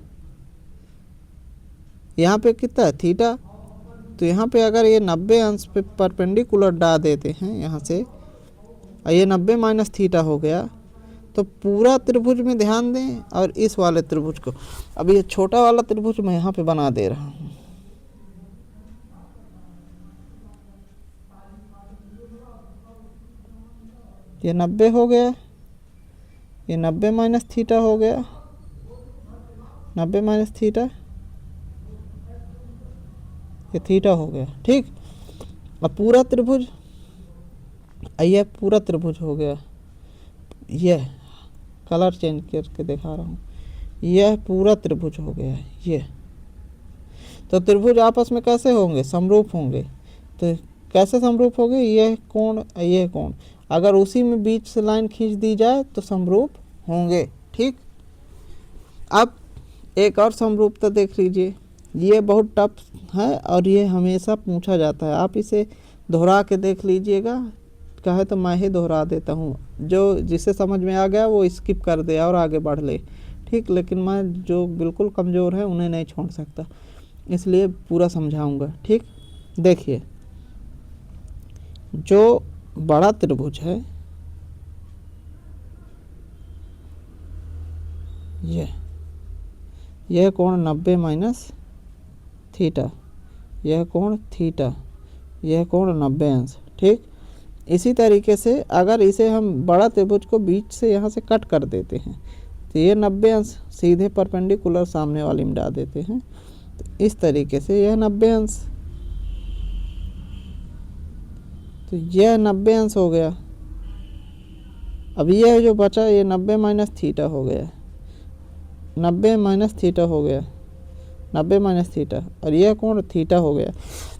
यहाँ पे कितना है थीटा, तो यहाँ पे अगर ये 90 अंश पे परपेंडिकुलर डाल देते हैं यहाँ से, और ये 90 माइनस थीटा हो गया, तो पूरा त्रिभुज में ध्यान दें और इस वाले त्रिभुज को, अब ये छोटा वाला त्रिभुज मैं यहाँ पे बना दे रहा हूँ। ये 90 हो गया, ये 90 माइनस थीटा हो गया, 90 माइनस थीटा, ये थीटा हो गया। ठीक, अब पूरा त्रिभुज, यह पूरा त्रिभुज हो गया, यह कलर चेंज करके दिखा रहा हूँ, यह पूरा त्रिभुज हो गया ये। तो त्रिभुज आपस में कैसे होंगे, समरूप होंगे। तो कैसे समरूप होंगे, यह कोण यह कोण, अगर उसी में बीच से लाइन खींच दी जाए तो समरूप होंगे। ठीक, अब एक और समरूपता देख लीजिए, ये बहुत टफ है और ये हमेशा पूछा जाता है, आप इसे दोहरा के देख लीजिएगा, कहे तो मैं ही दोहरा देता हूँ, जो जिसे समझ में आ गया वो स्किप कर दे और आगे बढ़ ले। ठीक, लेकिन मैं जो बिल्कुल कमज़ोर है उन्हें नहीं छोड़ सकता, इसलिए पूरा समझाऊंगा। ठीक, देखिए जो बड़ा त्रिभुज है यह कोण 90 माइनस थीटा, यह कोण थीटा, यह कोण 90 अंश। ठीक, इसी तरीके से अगर इसे हम बड़ा त्रिभुज को बीच से यहाँ से कट कर देते हैं तो ये 90 अंश सीधे परपेंडिकुलर सामने वाली में डाल देते हैं, तो इस तरीके से यह 90 अंश, तो यह 90 अंश हो गया। अब यह जो बचा ये 90 माइनस थीटा हो गया, 90 माइनस थीटा हो गया, 90 माइनस थीटा, और यह कोण थीटा हो गया।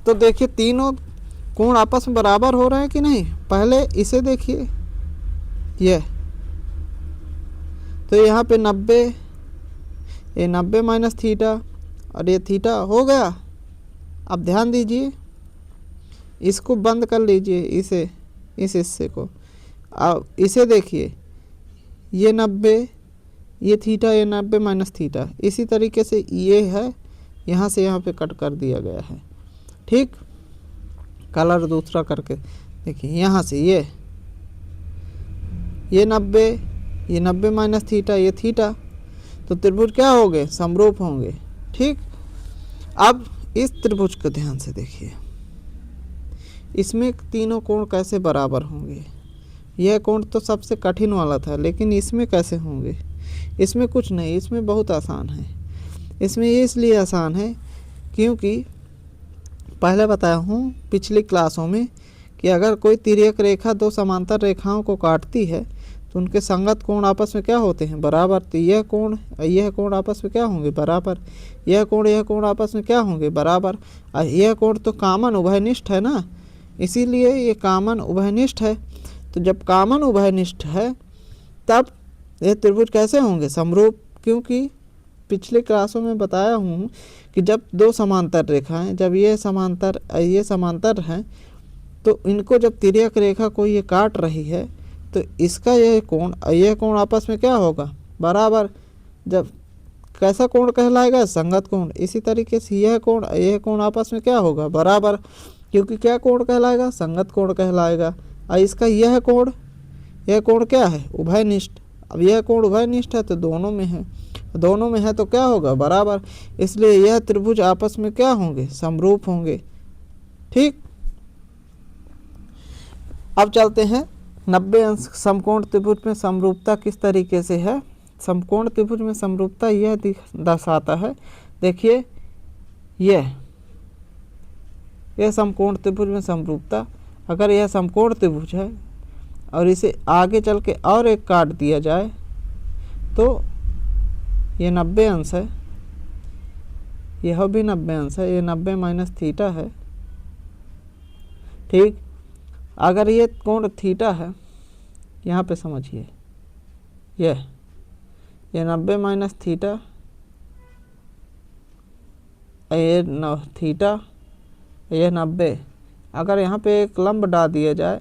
तो देखिए तीनों कोण आपस में बराबर हो रहे हैं कि नहीं। पहले इसे देखिए, यह तो यहाँ पे 90, ये 90 माइनस थीटा और ये थीटा हो गया। अब ध्यान दीजिए, इसको बंद कर लीजिए, इसे, इस हिस्से को। अब इसे देखिए, ये 90, ये थीटा, ये 90 माइनस थीटा, इसी तरीके से ये है, यहाँ से यहाँ पे कट कर दिया गया है। ठीक, कलर दूसरा करके देखिए, यहाँ से ये 90, ये 90 माइनस थीटा, ये थीटा, तो त्रिभुज क्या होंगे, समरूप होंगे। ठीक, अब इस त्रिभुज को ध्यान से देखिए, इसमें तीनों कोण कैसे बराबर होंगे। यह कोण तो सबसे कठिन वाला था, लेकिन इसमें कैसे होंगे, इसमें कुछ नहीं, इसमें बहुत आसान है। इसमें ये इसलिए आसान है क्योंकि पहले बताया हूँ पिछली क्लासों में कि अगर कोई तिर्यक रेखा दो समांतर रेखाओं को काटती है तो उनके संगत कोण आपस में क्या होते हैं, बराबर। तो यह कोण आपस में क्या होंगे, बराबर। यह कोण आपस में क्या होंगे, बराबर। और यह कोण तो कामन उभयनिष्ठ है ना, इसीलिए ये कामन उभयनिष्ठ है। तो जब कामन उभयनिष्ठ है तब यह त्रिभुज कैसे होंगे, समरूप। क्योंकि पिछले क्लासों में बताया हूँ कि जब दो समांतर रेखाएं, जब ये समांतर हैं, तो इनको जब तिर्यक रेखा को ये काट रही है तो इसका यह कोण आपस में क्या होगा, बराबर। जब कैसा कोण कहलाएगा, संगत कोण। इसी तरीके से यह कोण आपस में क्या होगा, बराबर, क्योंकि क्या कोण कहलाएगा, संगत कोण कहलाएगा। और इसका यह कोण क्या है, उभयनिष्ठ। अब यह कोण उभयनिष्ठ है तो दोनों में है तो क्या होगा, बराबर। इसलिए यह त्रिभुज आपस में क्या होंगे, समरूप होंगे। ठीक, अब चलते हैं 90 अंश समकोण त्रिभुज में समरूपता किस तरीके से है। समकोण त्रिभुज में समरूपता यह दर्शाता है, देखिए यह समकोण त्रिभुज में समरूपता, अगर यह समकोण त्रिभुज है और इसे आगे चल के और एक काट दिया जाए तो ये 90 अंश है, यह भी 90 अंश है, ये 90 माइनस थीटा है। ठीक, अगर ये कोण थीटा है, यहाँ पे समझिए, ये 90 माइनस थीटा ये थीटा, ये 90। अगर यहाँ पे एक लंब डाल दिया जाए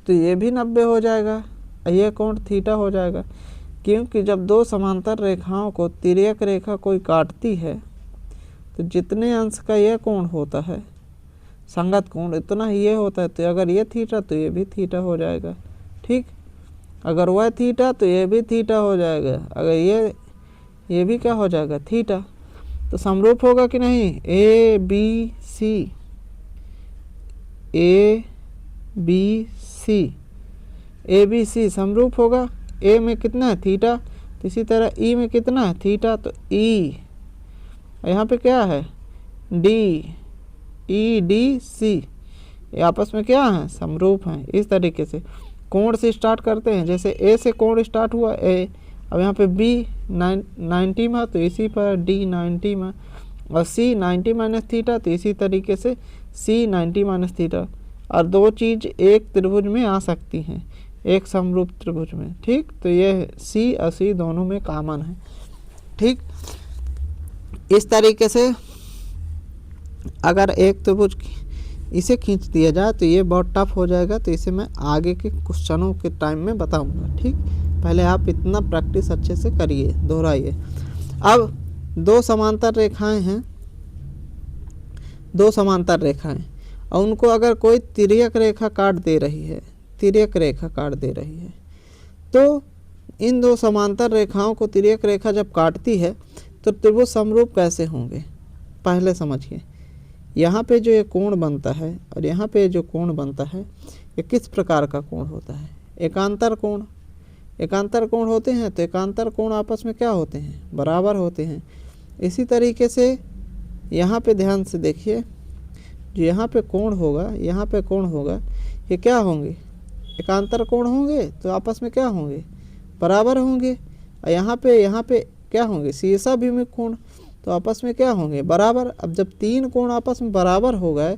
तो ये भी 90 हो जाएगा, ये कोण थीटा हो जाएगा। क्योंकि जब दो समांतर रेखाओं को तिर्यक रेखा कोई काटती है तो जितने अंश का यह कोण होता है संगत कोण इतना ही ये होता है। तो अगर ये थीटा तो ये भी थीटा हो जाएगा। ठीक, अगर वह थीटा तो ये भी थीटा हो जाएगा, अगर ये भी क्या हो जाएगा, थीटा। तो समरूप होगा कि नहीं, A B C, A B C, A B C समरूप होगा। ए में कितना है, थीटा, तो इसी तरह ई में कितना है, थीटा, तो ई यहाँ पे क्या है, डी, ई डी सी, ये आपस में क्या है, समरूप हैं। इस तरीके से कोण से स्टार्ट करते हैं, जैसे ए से कोण स्टार्ट हुआ ए, अब यहाँ पे बी 90 में तो इसी पर डी 90 में, और सी 90 माइनस थीटा, तो इसी तरीके से सी 90 माइनस थीटा। और दो चीज़ एक त्रिभुज में आ सकती हैं, एक समरूप त्रिभुज में। ठीक, तो ये सी और सी दोनों में कॉमन है। ठीक, इस तरीके से अगर एक त्रिभुज इसे खींच दिया जाए तो ये बहुत टफ हो जाएगा, तो इसे मैं आगे के क्वेश्चनों के टाइम में बताऊंगा। ठीक, पहले आप इतना प्रैक्टिस अच्छे से करिए, दोहराइए। अब दो समांतर रेखाएं हैं, दो समांतर रेखाएं, और उनको अगर कोई तिर्यक रेखा काट दे रही है, तिर्यक रेखा काट दे रही है, तो इन दो समांतर रेखाओं को तिर्यक रेखा जब काटती है तो त्रिभुज समरूप कैसे होंगे, पहले समझिए। यहाँ पे जो ये कोण बनता है और यहाँ पे जो कोण बनता है, ये किस प्रकार का कोण होता है, एकांतर कोण। एकांतर कोण होते हैं तो एकांतर कोण आपस में क्या होते हैं, बराबर होते हैं। इसी तरीके से यहाँ पे ध्यान से देखिए, जो यहाँ पे कोण होगा, यहाँ पे कोण होगा, ये क्या होंगे, एकांतर कोण होंगे, तो आपस में क्या होंगे, बराबर होंगे। और यहाँ पे क्या होंगे, शीर्षाभिमुख कोण, तो आपस में क्या होंगे, बराबर। अब जब तीन कोण आपस में बराबर हो गए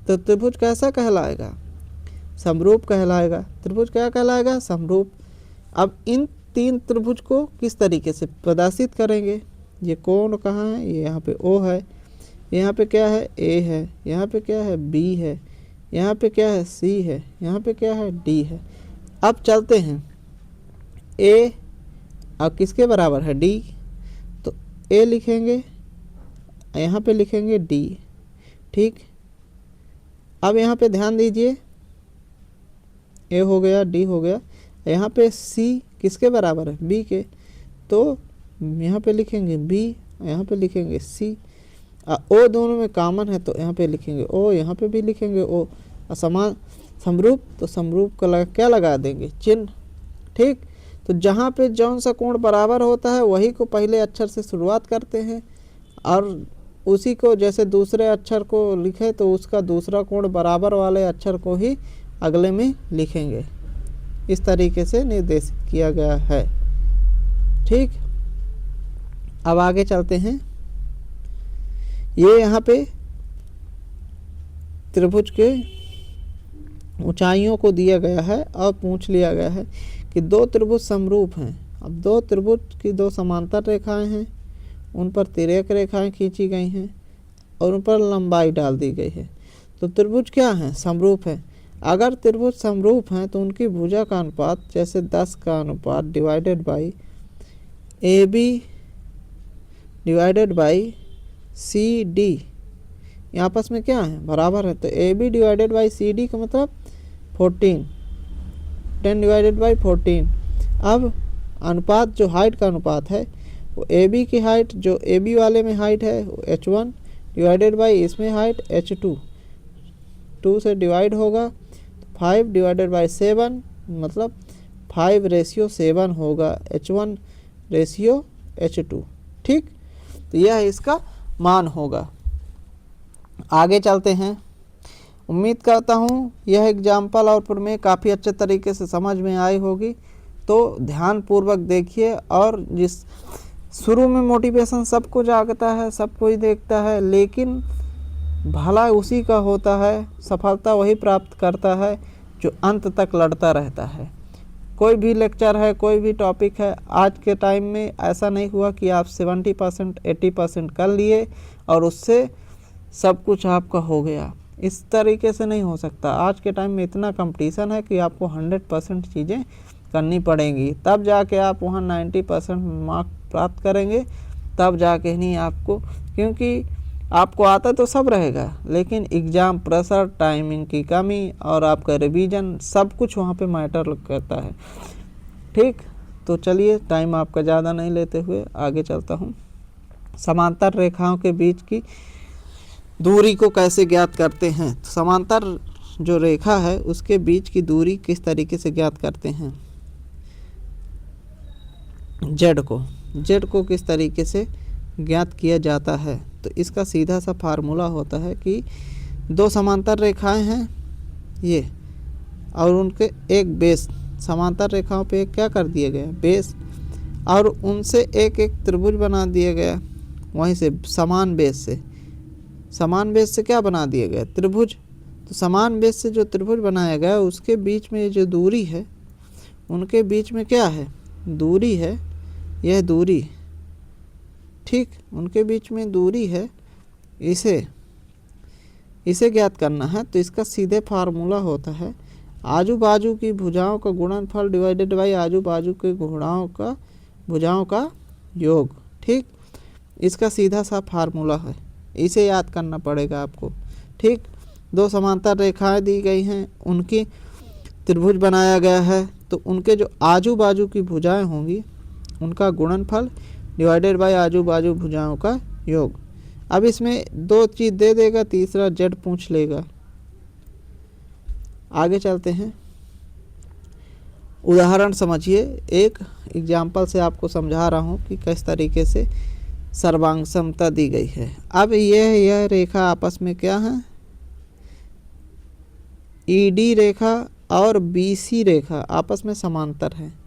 तो त्रिभुज कैसा कहलाएगा, समरूप कहलाएगा। त्रिभुज क्या कहलाएगा, समरूप। अब इन तीन त्रिभुज को किस तरीके से प्रदर्शित करेंगे, ये कोण कहाँ है, ये यहाँ पे ओ है, यहाँ पे क्या है, ए है, यहाँ पे क्या है, बी है, यहाँ पे क्या है, सी है, यहाँ पे क्या है, डी है। अब चलते हैं, ए अब किसके बराबर है, डी, तो ए लिखेंगे, यहाँ पे लिखेंगे डी। ठीक, अब यहाँ पे ध्यान दीजिए, ए हो गया, डी हो गया, यहाँ पे सी किसके बराबर है, बी के, तो यहाँ पे लिखेंगे बी, यहाँ पे लिखेंगे सी। ओ दोनों में कॉमन है तो यहाँ पे लिखेंगे ओ, यहाँ पे भी लिखेंगे ओ। समान समरूप, तो समरूप का क्या लगा देंगे, चिन्ह। ठीक, तो जहाँ पे जौन सा कोण बराबर होता है वही को पहले अक्षर से शुरुआत करते हैं, और उसी को जैसे दूसरे अक्षर को लिखे तो उसका दूसरा कोण बराबर वाले अक्षर को ही अगले में लिखेंगे। इस तरीके से निर्देशित किया गया है। ठीक, अब आगे चलते हैं। ये यहाँ पे त्रिभुज के ऊंचाइयों को दिया गया है और पूछ लिया गया है कि दो त्रिभुज समरूप हैं। अब दो त्रिभुज की दो समांतर रेखाएं हैं, उन पर तिर्यक रेखाएं खींची गई हैं और उन पर लंबाई डाल दी गई है, तो त्रिभुज क्या है, समरूप है। अगर त्रिभुज समरूप हैं तो उनकी भुजा का अनुपात जैसे 10 का अनुपात divided by A B divided by C D, ये आपस में क्या है, बराबर है। तो A B divided by C D का मतलब 14, 10 डिवाइडेड बाई 14। अब अनुपात जो हाइट का अनुपात है वो ए बी की हाइट जो ए बी वाले में हाइट है वो h1 डिवाइडेड बाई इसमें हाइट h2, 2 से डिवाइड होगा तो 5 डिवाइडेड बाई 7 मतलब 5:7 होगा, h1 रेशियो h2। ठीक, तो यह इसका मान होगा। आगे चलते हैं। उम्मीद करता हूँ यह एग्जाम्पल और प्रमेय काफ़ी अच्छे तरीके से समझ में आई होगी, तो ध्यान पूर्वक देखिए। और जिस शुरू में मोटिवेशन सबको जागता है, सब कोई देखता है, लेकिन भला उसी का होता है, सफलता वही प्राप्त करता है जो अंत तक लड़ता रहता है। कोई भी लेक्चर है, कोई भी टॉपिक है, आज के टाइम में ऐसा नहीं हुआ कि आप 70% 80% कर लिए और उससे सब कुछ आपका हो गया। इस तरीके से नहीं हो सकता। आज के टाइम में इतना कंपटीशन है कि आपको 100% चीज़ें करनी पड़ेंगी, तब जाके आप वहाँ 90% मार्क प्राप्त करेंगे, तब जाके नहीं आपको, क्योंकि आपको आता तो सब रहेगा, लेकिन एग्ज़ाम प्रेशर, टाइमिंग की कमी और आपका रिवीजन सब कुछ वहाँ पे मैटर करता है। ठीक, तो चलिए टाइम आपका ज़्यादा नहीं लेते हुए आगे चलता हूँ। समांतर रेखाओं के बीच की दूरी को कैसे ज्ञात करते हैं? तो समांतर जो रेखा है उसके बीच की दूरी किस तरीके से ज्ञात करते हैं? जेड को किस तरीके से ज्ञात किया जाता है? तो इसका सीधा सा फार्मूला होता है कि दो समांतर रेखाएं हैं ये, और उनके एक बेस, समांतर रेखाओं पे क्या कर दिया गया, बेस, और उनसे एक एक त्रिभुज बना दिया गया, वहीं से समान बेस से क्या बना दिया गया, त्रिभुज। तो समान बेस से जो त्रिभुज बनाया गया उसके बीच में जो दूरी है, उनके बीच में क्या है, दूरी है, यह दूरी, ठीक, उनके बीच में दूरी है, इसे ज्ञात करना है। तो इसका सीधे फार्मूला होता है आजू बाजू की भुजाओं का गुणनफल डिवाइडेड बाई आजू बाजू के भुजाओं का योग। ठीक, इसका सीधा सा फार्मूला है, इसे याद करना पड़ेगा आपको। ठीक, दो समांतर रेखाएं दी गई हैं, उनकी त्रिभुज बनाया गया है, तो उनके जो आजू बाजू की भुजाएं होंगी उनका गुणनफल डिवाइडेड बाय आजू बाजू भुजाओं का योग। अब इसमें दो चीज़ दे देगा, तीसरा जेड पूछ लेगा। आगे चलते हैं, उदाहरण समझिए। एक एग्जाम्पल से आपको समझा रहा हूँ कि किस तरीके से सर्वांग समता दी गई है। अब यह रेखा आपस में क्या है, ईडी रेखा और बीसी रेखा आपस में समांतर है।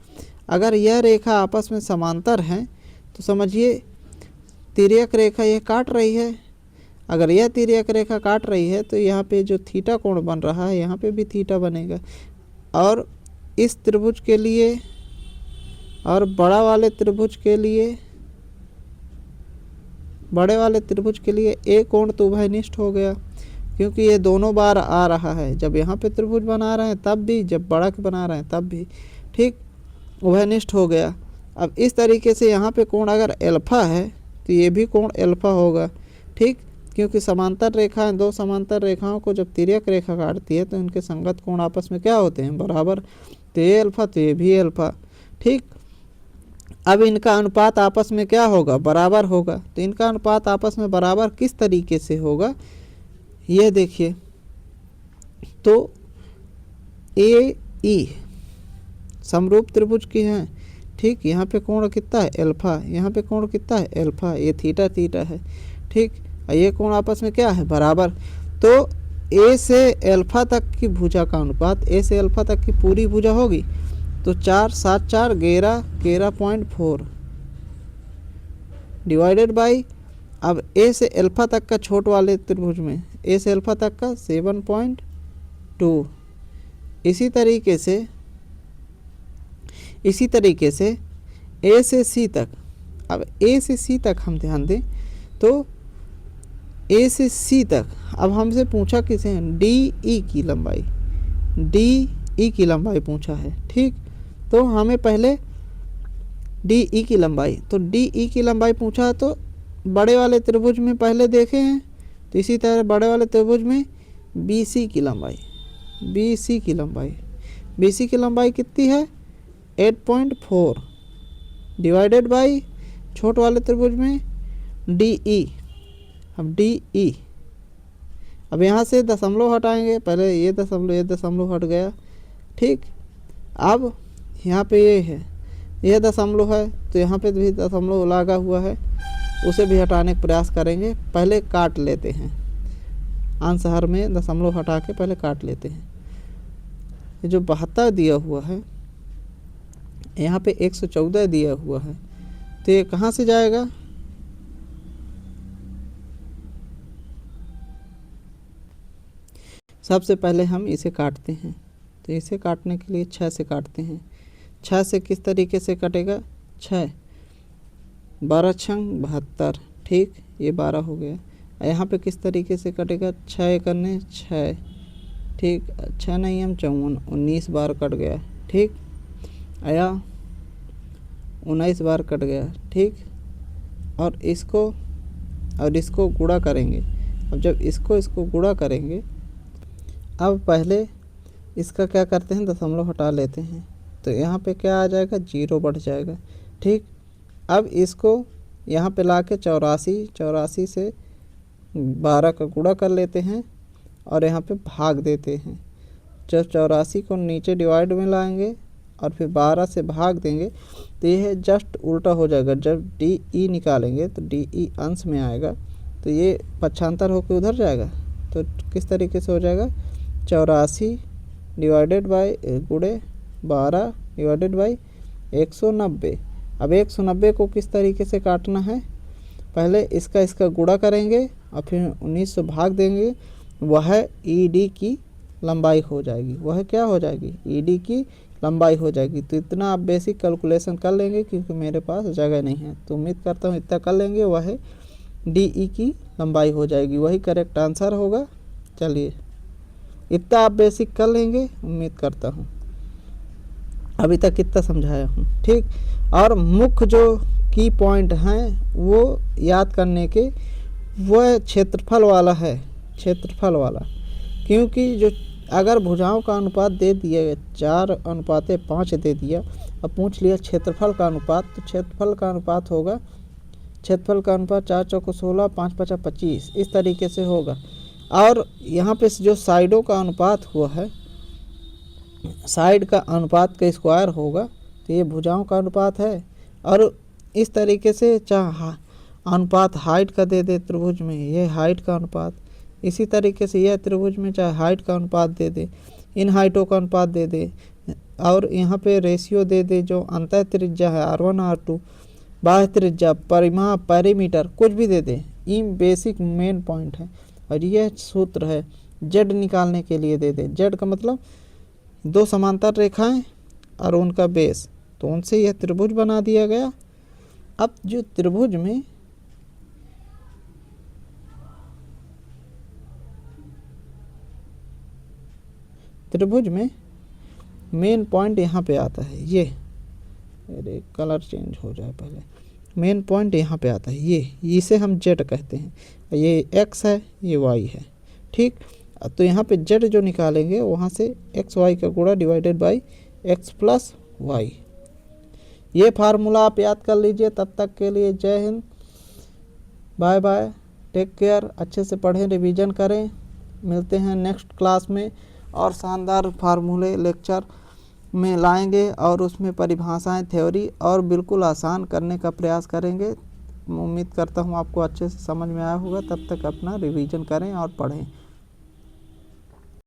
अगर यह रेखा आपस में समांतर है तो समझिए तिर्यक रेखा यह काट रही है। अगर यह तिर्यक रेखा काट रही है तो यहाँ पे जो थीटा कोण बन रहा है यहाँ पे भी थीटा बनेगा, और इस त्रिभुज के लिए और बड़े वाले त्रिभुज के लिए एक कोण तो उभयनिष्ठ हो गया, क्योंकि ये दोनों बार आ रहा है, जब यहाँ पे त्रिभुज बना रहे हैं तब भी, जब बड़ा के बना रहे हैं तब भी। ठीक, उभयनिष्ठ हो गया। अब इस तरीके से यहाँ पे कोण अगर एल्फा है तो ये भी कोण एल्फा होगा। ठीक, क्योंकि समांतर रेखाएं, दो समांतर रेखाओं को जब तिर्यक रेखा काटती है तो इनके संगत कोण आपस में क्या होते हैं, बराबर। तो ये अल्फा तो ये भी अल्फा। ठीक, अब इनका अनुपात आपस में क्या होगा, बराबर होगा। तो इनका अनुपात आपस में बराबर किस तरीके से होगा, ये देखिए। तो ए ई समरूप त्रिभुज की हैं। ठीक, यहाँ पे कोण कितना है, एल्फा, यहाँ पे कोण कितना है, एल्फा, ये थीटा है। ठीक, ये कोण आपस में क्या है, बराबर। तो ए से एल्फा तक की भुजा का अनुपात, ए से एल्फा तक की पूरी भुजा होगी तो 4 7 4 11.4 डिवाइडेड बाई, अब ए से एल्फा तक का छोट वाले त्रिभुज में, ए से एल्फा तक का 7.2। इसी तरीके से ए से सी तक, अब ए से सी तक हम ध्यान दें तो ए से सी तक, अब हमसे पूछा किसे, डी ई की लंबाई पूछा है। ठीक, तो हमें पहले डी ई की लंबाई, तो डी ई की लंबाई पूछा है तो बड़े वाले त्रिभुज में पहले देखे हैं, तो इसी तरह बड़े वाले त्रिभुज में बी सी की लंबाई कितनी है, 8.4 डिवाइडेड बाई छोट वाले त्रिभुज में डी ई। अब डी ई, अब यहाँ से दशमलव हटाएंगे, पहले ये दशमलव हट गया। ठीक, अब यहाँ पे ये है, यह दशमलव है तो यहाँ पे भी दशमलव लगा हुआ है, उसे भी हटाने का प्रयास करेंगे। पहले काट लेते हैं, अंश हर में दशमलव हटा के पहले काट लेते हैं। ये जो 72 दिया हुआ है, यहाँ पे 114 दिया हुआ है, तो ये कहाँ से जाएगा, सबसे पहले हम इसे काटते हैं। तो इसे काटने के लिए 6 से काटते हैं, 6 से किस तरीके से कटेगा, 6 12 छंग 72, ठीक, ये 12 हो गया। यहाँ पे किस तरीके से कटेगा, 6 करने 6, ठीक, 6 नहीं हम 54, 19 बार कट गया, ठीक, आया 19 बार कट गया, ठीक। और इसको गुणा करेंगे। अब जब इसको गुणा करेंगे, अब पहले इसका क्या करते हैं, दशमलव हटा लेते हैं, तो यहाँ पे क्या आ जाएगा, 0 बढ़ जाएगा, ठीक। अब इसको यहाँ पे ला के 84 से 12 का गुणा कर लेते हैं और यहाँ पे भाग देते हैं। जब 84 को नीचे डिवाइड में लाएंगे और फिर 12 से भाग देंगे तो यह जस्ट उल्टा हो जाएगा। जब डी ई निकालेंगे तो डी ई अंश में आएगा, तो ये पक्षांतर होकर उधर जाएगा। तो किस तरीके से हो जाएगा, 84 डिवाइडेड बाई गुणे 12 डिवाइडेड बाई 190। अब 190 को किस तरीके से काटना है, पहले इसका गुणा करेंगे और फिर 19 से भाग देंगे, वह ई डी की लंबाई हो जाएगी। वह क्या हो जाएगी, ई डी की लंबाई हो जाएगी। तो इतना आप बेसिक कैलकुलेशन कर लेंगे, क्योंकि मेरे पास जगह नहीं है, तो उम्मीद करता हूँ इतना कर लेंगे, वह डी ई की लंबाई हो जाएगी, वही करेक्ट आंसर होगा। चलिए इतना आप बेसिक कर लेंगे, उम्मीद करता हूँ। अभी तक कितना समझाया हूँ, ठीक। और मुख्य जो की पॉइंट हैं वो याद करने के, वह क्षेत्रफल वाला है, क्षेत्रफल वाला। क्योंकि जो अगर भुजाओं का अनुपात दे दिया 4:5 दे दिया, अब पूछ लिया क्षेत्रफल का अनुपात, तो क्षेत्रफल का अनुपात होगा, क्षेत्रफल का अनुपात 4 चौको 16, 5 पचा 25, इस तरीके से होगा। और यहाँ पे जो साइडों का अनुपात हुआ है, साइड का अनुपात का स्क्वायर होगा, तो ये भुजाओं का अनुपात है। और इस तरीके से चाहे अनुपात हाइट का दे दे त्रिभुज में, ये हाइट का अनुपात, इसी तरीके से यह त्रिभुज में चाहे हाइट का अनुपात दे दे, इन हाइटों का अनुपात दे दे, और यहाँ पे रेशियो दे दे जो अंतः त्रिज्या है R1 R2, बाह्य त्रिज्या, परिमाप, पैरीमीटर, कुछ भी दे दे। ये बेसिक मेन पॉइंट है। और यह सूत्र है जेड निकालने के लिए दे दे। जेड का मतलब 2 समांतर रेखाएं और उनका बेस, तो उनसे यह त्रिभुज बना दिया गया। अब जो त्रिभुज में मेन पॉइंट यहाँ पे आता है, ये अरे कलर चेंज हो जाए पहले, मेन पॉइंट यहाँ पे आता है, ये इसे हम जेड कहते हैं, ये एक्स है, ये वाई है, ठीक। तो यहाँ पे जेड जो निकालेंगे, वहाँ से एक्स वाई का गुणा divided by x plus y. ये फार्मूला आप याद कर लीजिए। तब तक के लिए Jai Hind, bye bye, take care, अच्छे से पढ़ें, रिवीजन करें। मिलते हैं नेक्स्ट क्लास में और शानदार फार्मूले लेक्चर में लाएंगे और उसमें परिभाषाएं, थ्योरी और बिल्कुल आसान करने का प्रयास करेंगे। उम्मीद करता हूँ आपको अच्छे से समझ में आया होगा। तब तक अपना रिवीजन करें और पढ़ें।